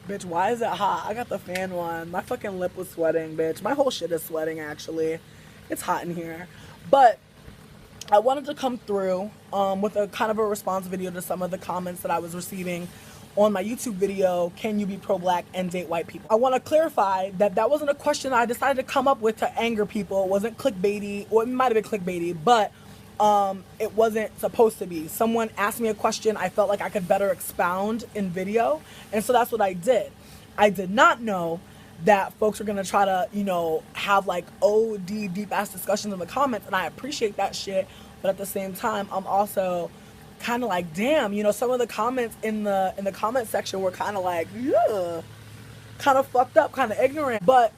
Bitch, why is it hot? I got the fan on. My fucking lip was sweating, bitch. My whole shit is sweating, actually. It's hot in here. But I wanted to come through with a kind of a response video to some of the comments that I was receiving on my YouTube video, Can You Be Pro-Black and Date White People? I want to clarify that that wasn't a question I decided to come up with to anger people. It wasn't clickbaity, or it might have been clickbaity, but it wasn't supposed to be. Someone asked me a question I felt like I could better expound in video, and so that's what I did. I did not know that folks are gonna try to, you know, have like OD deep ass discussions in the comments, and I appreciate that shit, but at the same time, I'm also kind of like, damn, you know, some of the comments in the comment section were kind of like, yeah, kind of fucked up, kind of ignorant, but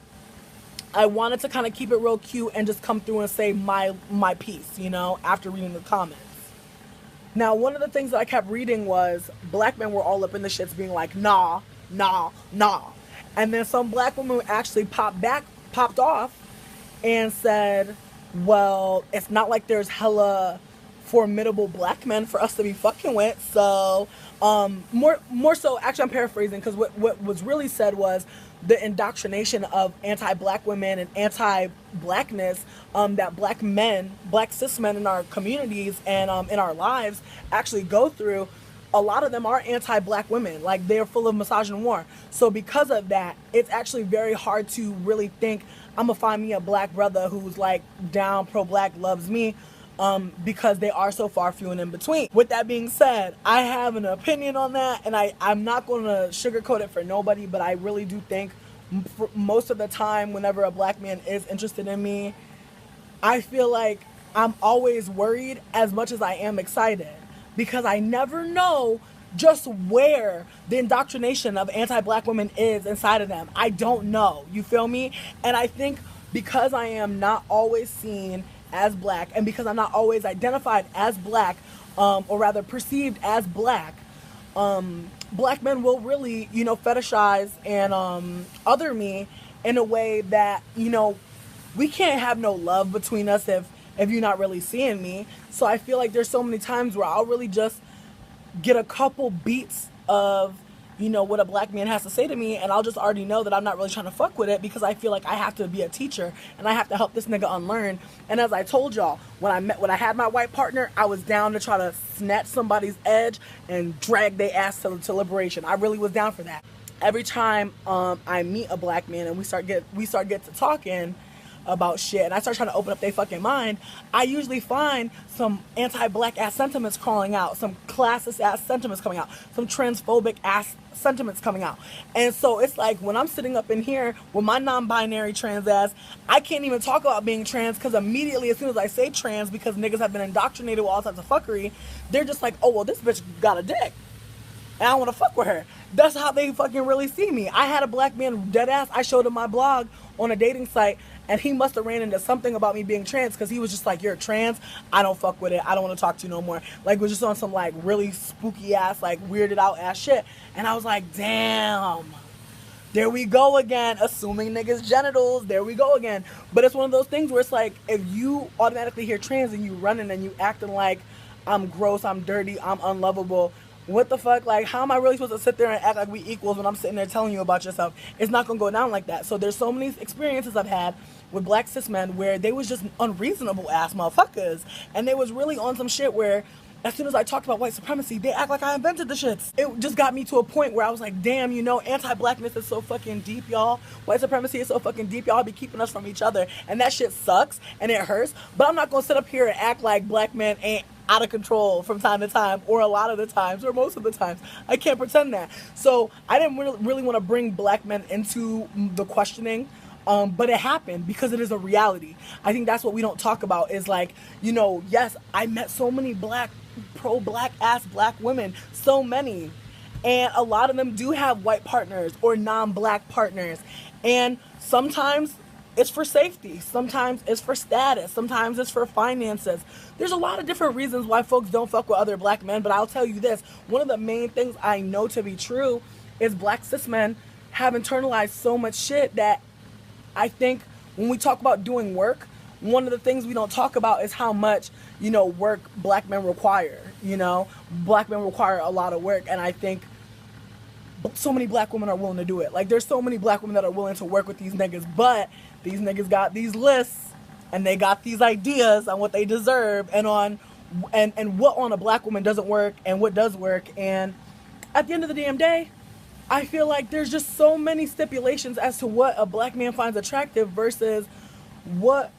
I wanted to kind of keep it real cute and just come through and say my piece, you know, after reading the comments. Now, one of the things that I kept reading was black men were all up in the shits being like, nah, nah, nah. And then some black woman actually popped off and said, well, it's not like there's hella formidable black men for us to be fucking with. So more so, actually I'm paraphrasing, because what was really said was the indoctrination of anti-black women and anti-blackness that black men, black cis men in our communities and in our lives actually go through. A lot of them are anti-black women, like they're full of misogyny. So because of that, it's actually very hard to really think I'm gonna find me a black brother who's like down pro-black, loves me, because they are so far few and in between. With that being said, I have an opinion on that, and I'm not going to sugarcoat it for nobody, but I really do think most of the time whenever a black man is interested in me, I feel like I'm always worried as much as I am excited, because I never know just where the indoctrination of anti-black women is inside of them. I don't know, you feel me? And I think because I am not always seen as black, and because I'm not always identified as black, or rather perceived as black, black men will really, you know, fetishize and other me in a way that, you know, we can't have no love between us if you're not really seeing me. So I feel like there's so many times where I'll really just get a couple beats of, you know, what a black man has to say to me, and I'll just already know that I'm not really trying to fuck with it, because I feel like I have to be a teacher and I have to help this nigga unlearn. And as I told y'all, when I had my white partner, I was down to try to snatch somebody's edge and drag their ass to liberation. I really was down for that. Every time I meet a black man and we start get to talking about shit and I start trying to open up their fucking mind, I usually find some anti-black ass sentiments crawling out, some classist ass sentiments coming out, some transphobic ass sentiments coming out. And so it's like when I'm sitting up in here with my non-binary trans ass, I can't even talk about being trans, because immediately as soon as I say trans, because niggas have been indoctrinated with all types of fuckery, they're just like, oh well, this bitch got a dick and I want to fuck with her. That's how they fucking really see me. I had a black man, dead ass, I showed him my blog on a dating site, and he must have ran into something about me being trans, because he was just like, you're trans? I don't fuck with it. I don't want to talk to you no more. Like, was just on some like really spooky ass, like weirded out ass shit. And I was like, damn. There we go again, assuming niggas' genitals. There we go again. But it's one of those things where it's like, if you automatically hear trans and you running and you acting like I'm gross, I'm dirty, I'm unlovable, what the fuck? Like, how am I really supposed to sit there and act like we equals when I'm sitting there telling you about yourself? It's not gonna go down like that. So there's so many experiences I've had with black cis men where they was just unreasonable ass motherfuckers, and they was really on some shit where as soon as I talked about white supremacy, they act like I invented the shits. It just got me to a point where I was like, damn, you know, anti-blackness is so fucking deep, y'all. White supremacy is so fucking deep, y'all be keeping us from each other, and that shit sucks and it hurts. But I'm not gonna sit up here and act like black men ain't out of control from time to time, or a lot of the times, or most of the times. I can't pretend that. So I didn't really want to bring black men into the questioning, but it happened because it is a reality. I think that's what we don't talk about, is like, you know, yes, I met so many pro-black ass black women, so many, and a lot of them do have white partners or non-black partners, and sometimes it's for safety, sometimes it's for status, sometimes it's for finances. There's a lot of different reasons why folks don't fuck with other black men, but I'll tell you this, one of the main things I know to be true is black cis men have internalized so much shit that I think when we talk about doing work, one of the things we don't talk about is how much, you know, work black men require. You know, black men require a lot of work, and I think so many black women are willing to do it. Like, there's so many black women that are willing to work with these niggas, but these niggas got these lists and they got these ideas on what they deserve and on and what on a black woman doesn't work and what does work. And at the end of the damn day, I feel like there's just so many stipulations as to what a black man finds attractive versus what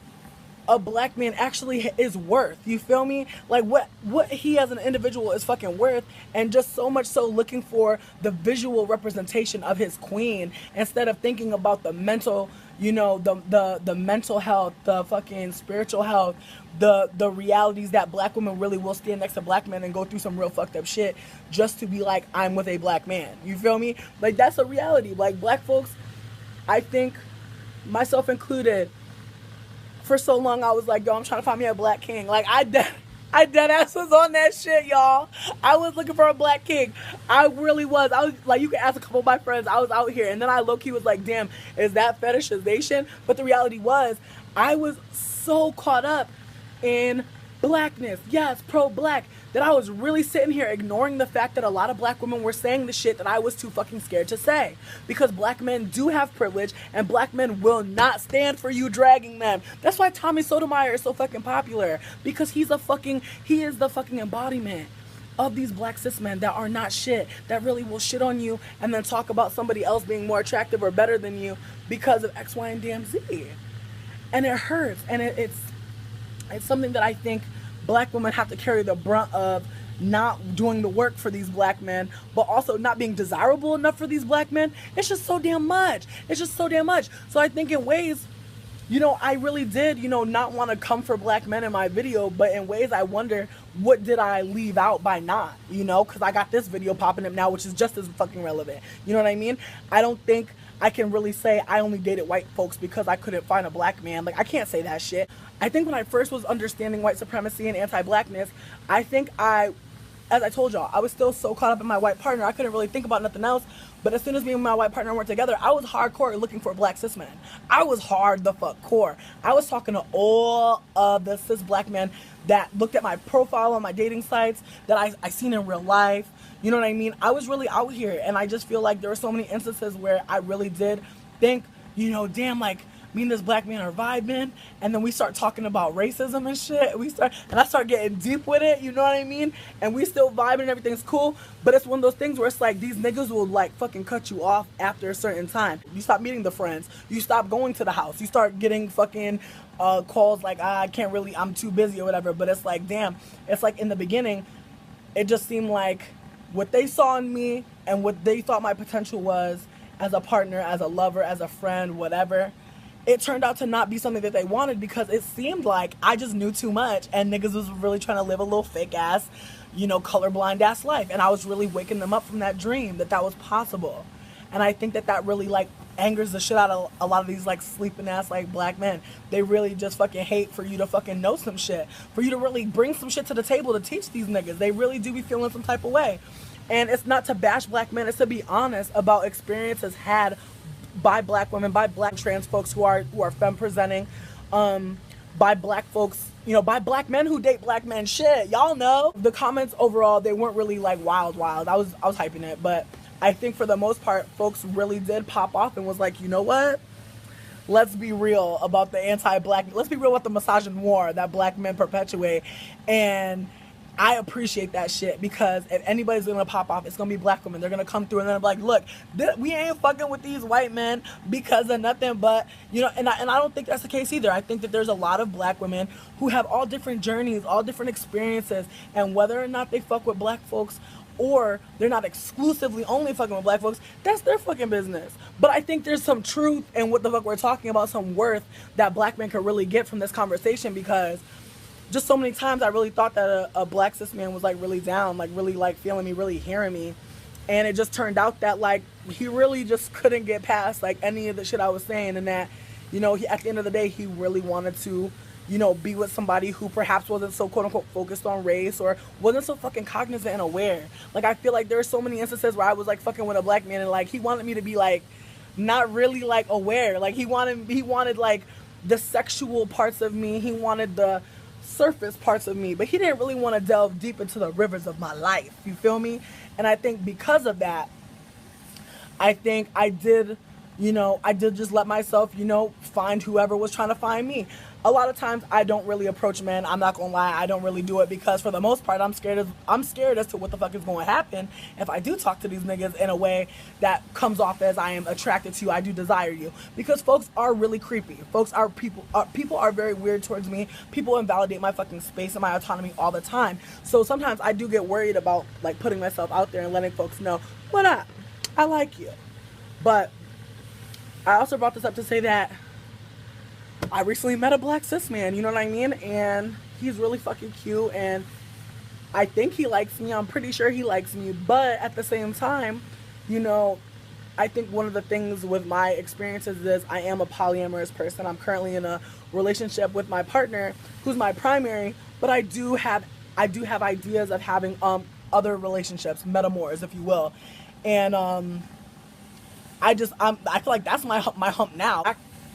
a black man actually is worth. You feel me? Like what he as an individual is fucking worth, and just so much so looking for the visual representation of his queen instead of thinking about the mental, you know, the mental health, the fucking spiritual health, the realities that black women really will stand next to black men and go through some real fucked up shit just to be like, I'm with a black man. You feel me? Like, that's a reality. Like, black folks, I think, myself included, for so long I was like, yo, I'm trying to find me a black king. Like, I dead ass was on that shit, y'all. I was looking for a black king. I really was. I was like, you can ask a couple of my friends. I was out here, and then I low-key was like, damn, is that fetishization? But the reality was, I was so caught up in blackness, yes, pro-black, that I was really sitting here ignoring the fact that a lot of black women were saying the shit that I was too fucking scared to say. Because black men do have privilege, and black men will not stand for you dragging them. That's why Tommy Sotomayor is so fucking popular, because he is the fucking embodiment of these black cis men that are not shit, that really will shit on you and then talk about somebody else being more attractive or better than you because of X, Y, and damn Z. And it hurts, and it's something that I think black women have to carry the brunt of, not doing the work for these black men, but also not being desirable enough for these black men. It's just so damn much. It's just so damn much. So I think in ways, you know, I really did, you know, not want to come for black men in my video, but in ways I wonder, what did I leave out by not, you know, because I got this video popping up now, which is just as fucking relevant. You know what I mean? I don't think I can really say I only dated white folks because I couldn't find a black man. Like, I can't say that shit. I think when I first was understanding white supremacy and anti-blackness, I think as I told y'all, I was still so caught up in my white partner, I couldn't really think about nothing else. But as soon as me and my white partner weren't together, I was hardcore looking for black cis men. I was hard the fuck core. I was talking to all of the cis black men that looked at my profile on my dating sites, that I seen in real life. You know what I mean? I was really out here, and I just feel like there were so many instances where I really did think, you know, damn, like, me and this black man are vibing, and then we start talking about racism and shit. And I start getting deep with it, you know what I mean? And we still vibing and everything's cool, but it's one of those things where it's like, these niggas will like fucking cut you off after a certain time. You stop meeting the friends, you stop going to the house, you start getting fucking calls like, I can't really, I'm too busy or whatever. But it's like, damn, it's like in the beginning, it just seemed like what they saw in me and what they thought my potential was as a partner, as a lover, as a friend, whatever, it turned out to not be something that they wanted, because it seemed like I just knew too much and niggas was really trying to live a little fake ass, you know, colorblind ass life. And I was really waking them up from that dream that was possible. And I think that really like angers the shit out of a lot of these like sleeping ass like black men. They really just fucking hate for you to fucking know some shit, for you to really bring some shit to the table to teach these niggas. They really do be feeling some type of way. And it's not to bash black men, it's to be honest about experiences had by black women, by black trans folks who are femme presenting, by black folks, you know, by black men who date black men. Shit, y'all know. The comments overall, they weren't really like wild. I was hyping it, but I think for the most part, folks really did pop off and was like, you know what? Let's be real about the anti-black, let's be real about the misogyny that black men perpetuate. And I appreciate that shit, because if anybody's gonna pop off, it's gonna be black women. They're gonna come through and they're like, look, we ain't fucking with these white men because of nothing but, you know, and I don't think that's the case either. I think that there's a lot of black women who have all different journeys, all different experiences, and whether or not they fuck with black folks or they're not exclusively only fucking with black folks, that's their fucking business. But I think there's some truth in what the fuck we're talking about, some worth that black men could really get from this conversation, because just so many times I really thought that a black cis man was like really down, like really like feeling me, really hearing me. And it just turned out that like he really just couldn't get past like any of the shit I was saying, and that, you know, at the end of the day, he really wanted to, you know, be with somebody who perhaps wasn't so quote unquote focused on race or wasn't so fucking cognizant and aware. Like, I feel like there were so many instances where I was like fucking with a black man and like he wanted me to be like not really like aware. Like he wanted like the sexual parts of me, he wanted the surface parts of me, but he didn't really want to delve deep into the rivers of my life. You feel me? And I think because of that, I think I did, I did just let myself, find whoever was trying to find me. A lot of times I don't really approach men. I'm not gonna lie, I don't really do it because for the most part I'm scared as to what the fuck is going to happen if I do talk to these niggas in a way that comes off as I am attracted to you, I do desire you. Because folks are really creepy. People are very weird towards me. People invalidate my fucking space and my autonomy all the time. So sometimes I do get worried about like putting myself out there and letting folks know, what up? I like you. But I also brought this up to say that I recently met a black cis man, you know what I mean? And he's really fucking cute and I think he likes me. I'm pretty sure he likes me. But at the same time, I think one of the things with my experiences is I am a polyamorous person. I'm currently in a relationship with my partner who's my primary, but I do have ideas of having other relationships, metamors, if you will. And I feel like that's my hump now.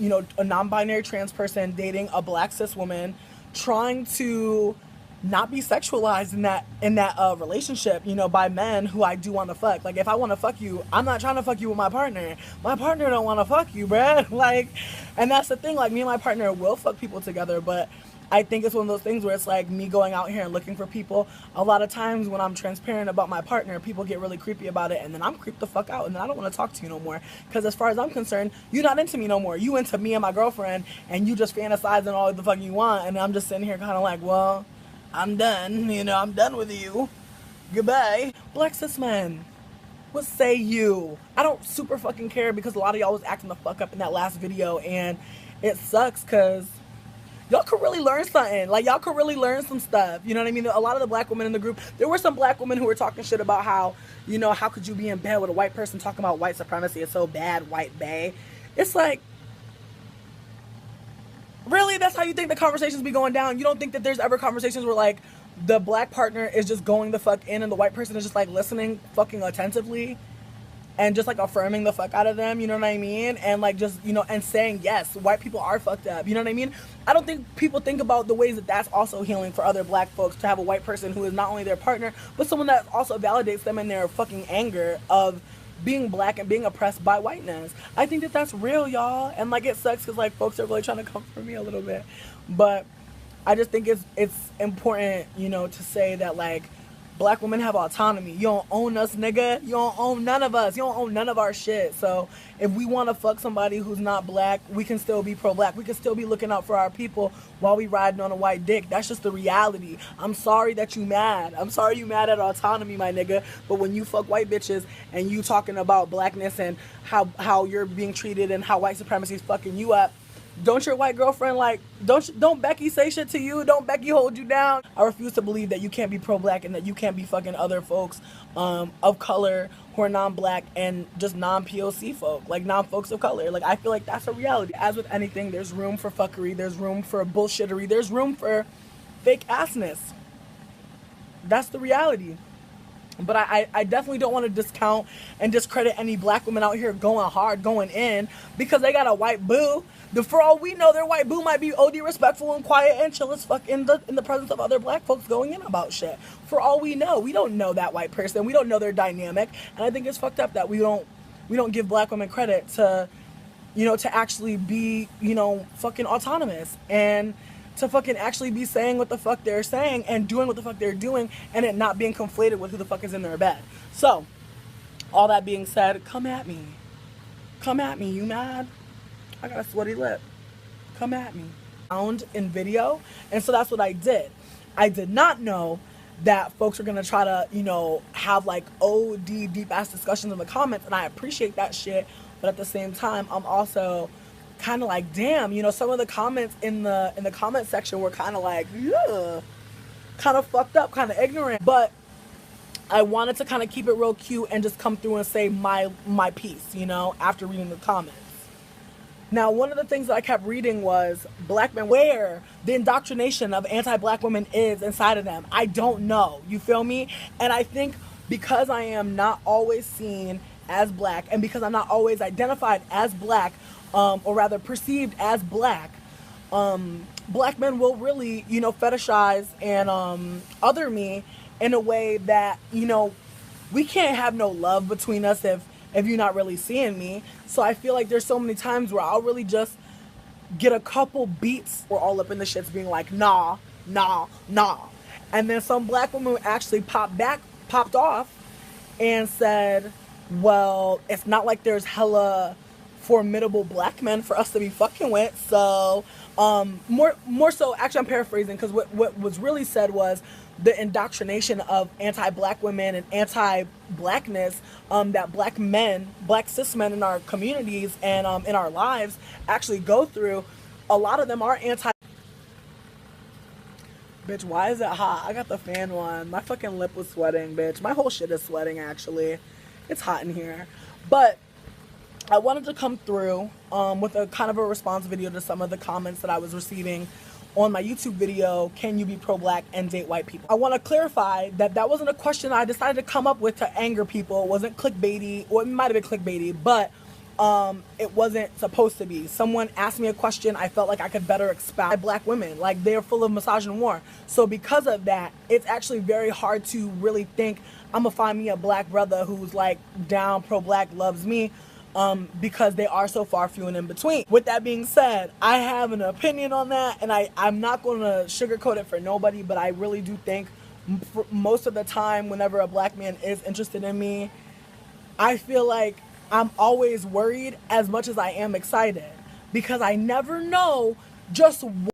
A non-binary trans person dating a black cis woman, trying to not be sexualized in that relationship, by men who I do want to fuck. Like, if I want to fuck you, I'm not trying to fuck you with my partner. My partner don't want to fuck you, bruh. Like, and that's the thing. Like, me and my partner will fuck people together, but I think it's one of those things where it's like me going out here and looking for people. A lot of times when I'm transparent about my partner, people get really creepy about it, and then I'm creeped the fuck out, and then I don't want to talk to you no more. Because as far as I'm concerned, you're not into me no more. You into me and my girlfriend, and you just fantasizing all the fuck you want, and I'm just sitting here kind of like, well, I'm done. I'm done with you. Goodbye. Black cis men, what say you? I don't super fucking care because a lot of y'all was acting the fuck up in that last video, and it sucks because y'all could really learn something. Like, y'all could really learn some stuff. You know what I mean? A lot of the black women in the group, there were some black women who were talking shit about how, how could you be in bed with a white person talking about white supremacy? It's so bad, white bae. It's like, really? That's how you think the conversations be going down? You don't think that there's ever conversations where, like, the black partner is just going the fuck in and the white person is just, like, listening fucking attentively? And just, like, affirming the fuck out of them, you know what I mean? And, like, just, and saying, yes, white people are fucked up, you know what I mean? I don't think people think about the ways that that's also healing for other black folks, to have a white person who is not only their partner, but someone that also validates them in their fucking anger of being black and being oppressed by whiteness. I think that that's real, y'all. And, like, it sucks because, like, folks are really trying to come for me a little bit. But I just think it's important, to say that, like, black women have autonomy. You don't own us, nigga. You don't own none of us. You don't own none of our shit. So if we want to fuck somebody who's not black, we can still be pro-black. We can still be looking out for our people while we riding on a white dick. That's just the reality. I'm sorry that you mad. I'm sorry you mad at autonomy, my nigga. But when you fuck white bitches and you talking about blackness and how you're being treated and how white supremacy is fucking you up, don't your white girlfriend, like, don't Becky say shit to you? Don't Becky hold you down? I refuse to believe that you can't be pro-black and that you can't be fucking other folks of color who are non-black and just non-POC folk, like non-folks of color. Like, I feel like that's a reality. As with anything, there's room for fuckery, there's room for bullshittery, there's room for fake assness. That's the reality. But I definitely don't want to discount and discredit any black women out here going hard, going in, because they got a white boo. For all we know, their white boo might be OD respectful and quiet and chill as fuck in the presence of other black folks going in about shit. For all we know, we don't know that white person. We don't know their dynamic. And I think it's fucked up that we don't give black women credit to, to actually be, fucking autonomous and to fucking actually be saying what the fuck they're saying and doing what the fuck they're doing, and it not being conflated with who the fuck is in their bed. So, all that being said, come at me. Come at me. You mad? I got a sweaty lip. Come at me. Found in video, and so that's what I did. I did not know that folks were gonna try to, have like OD deep ass discussions in the comments, and I appreciate that shit. But at the same time, I'm also kind of like, damn, some of the comments in the comment section were kind of like, yeah, kind of fucked up, kind of ignorant. But I wanted to kind of keep it real cute and just come through and say my piece, after reading the comments. Now, one of the things that I kept reading was black men, where the indoctrination of anti-black women is inside of them. I don't know. You feel me? And I think because I am not always seen as black, and because I'm not always identified as black, or rather perceived as black, black men will really, fetishize and other me in a way that, we can't have no love between us if if you're not really seeing me. So I feel like there's so many times where I'll really just get a couple beats. We're all up in the shits being like, nah, nah, nah. And then some black woman actually popped off and said, well, it's not like there's hella formidable black men for us to be fucking with. So more so, actually I'm paraphrasing, because what was really said was the indoctrination of anti-black women and anti-blackness that black men, black cis men in our communities and in our lives actually go through. A lot of them are anti. Bitch, why is it hot? I got the fan on. My fucking lip was sweating, bitch. My whole shit is sweating, actually. It's hot in here. But I wanted to come through with a kind of a response video to some of the comments that I was receiving on my YouTube video, Can You Be Pro-Black and Date White People? I want to clarify that that wasn't a question I decided to come up with to anger people. It wasn't clickbaity, or it might have been clickbaity, but it wasn't supposed to be. Someone asked me a question I felt like I could better expound. Black women, like, they're full of misogyny and war. So because of that, it's actually very hard to really think I'm gonna find me a black brother who's like down pro-black, loves me, because they are so far few and in between. With that being said, I have an opinion on that, and I'm not gonna sugarcoat it for nobody, but I really do think most of the time whenever a black man is interested in me, I feel like I'm always worried as much as I am excited, because I never know just